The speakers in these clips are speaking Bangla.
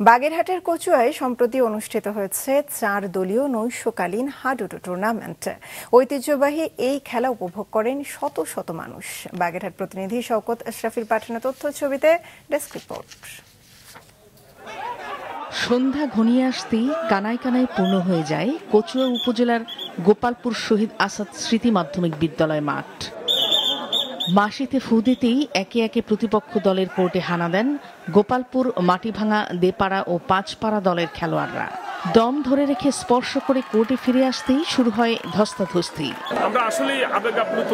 বাগেরহাটের কচুয়ায় সম্প্রতি অনুষ্ঠিত হয়েছে 4 দলীয় নৈশকালীন হাডুডু টুর্নামেন্ট। ঐতিহ্যবাহী এই খেলা উপভোগ করেন শত শত মানুষ। বাগেরহাট প্রতিনিধি শওকত আশরাফির পাঠানো তথ্য ছবিতে ডেস্ক রিপোর্ট। সন্ধ্যা ঘনিয়ে আসতেই কানায় কানায় পূর্ণ হয়ে যায় কচুয়া উপজেলার গোপালপুর শহীদ আসাদ স্মৃতি মাধ্যমিক বিদ্যালয় মাঠ। মাসিতে ফু দিতেই একে একে প্রতিপক্ষ দলের কোর্টে হানা দেন গোপালপুর, মাটিভাঙা, দেপাড়া ও পাঁচপাড়া দলের খেলোয়াড়রা। দম ধরে রেখে স্পর্শ করে কোর্টে ফিরে আসতেই শুরু হয় ধস্তাধস্তি। আমরা আসলেই আবেগ আপ্লুত।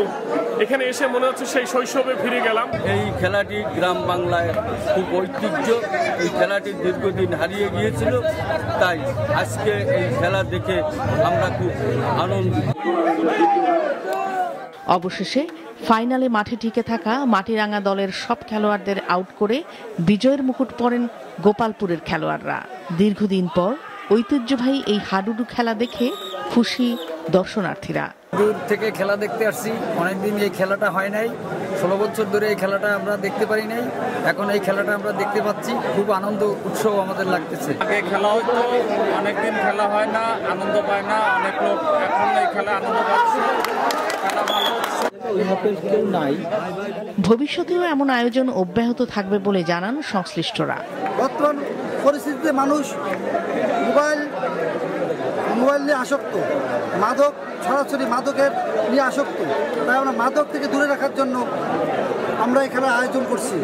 এখানে এসে মনে হচ্ছে সেই শৈশবে ফিরে গেলাম। এই খেলাটি গ্রাম বাংলায় খুব ঐতিহ্য। এই খেলাটি দীর্ঘদিন হারিয়ে গিয়েছিল, তাই আজকে এই খেলা দেখে আমরা খুব আনন্দিত। অবশেষে ফাইনালে মাঠে টিকে থাকা মাটিরাঙ্গা দলের সব খেলোয়াড়দের আউট করে বিজয়ের মুকুট পরেন গোপালপুরের খেলোয়াড়রা। দীর্ঘদিন পর ঐতিহ্যবাহী এই হাডুডু খেলা দেখে খুশি দর্শনার্থীরা। দূর থেকে খেলা দেখতে আসছি, অনেকদিন এই খেলাটা হয় নাই। 16 বছর ধরে এই খেলাটা আমরা দেখতে পারি নাই, এখন এই খেলাটা আমরা দেখতে পাচ্ছি। খুব আনন্দ উৎসব আমাদের লাগতেছে। আগে খেলা হতো, অনেকদিন খেলা হয় না, আনন্দ পায় না অনেক লোক, এখন এই খেলা আনন্দ পাচ্ছে, খেলা ভালো হচ্ছে। ভবিষ্যতেও এমন আয়োজন অব্যাহত থাকবে বলে জানান সংশ্লিষ্টরা। বর্তমান পরিস্থিতিতে মানুষ মোবাইল নিয়ে আসক্ত, মাদক সরাসরি মাদকের নিয়ে আসক্ত। তাই আমরা মাদক থেকে দূরে রাখার জন্য আমরা এই খেলার আয়োজন করছি।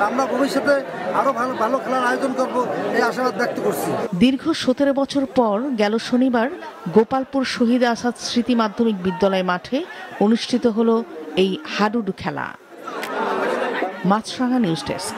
আমরা ভবিষ্যতে আরো ভালো খেলার আয়োজন করব, এই আশাবাদ ব্যক্ত করছি। দীর্ঘ 17 বছর পর গেল শনিবার গোপালপুর শহীদ আসাদ স্মৃতি মাধ্যমিক বিদ্যালয় মাঠে অনুষ্ঠিত হলো এই হাডুডু খেলা। মাছরাঙা নিউজ ডেস্ক।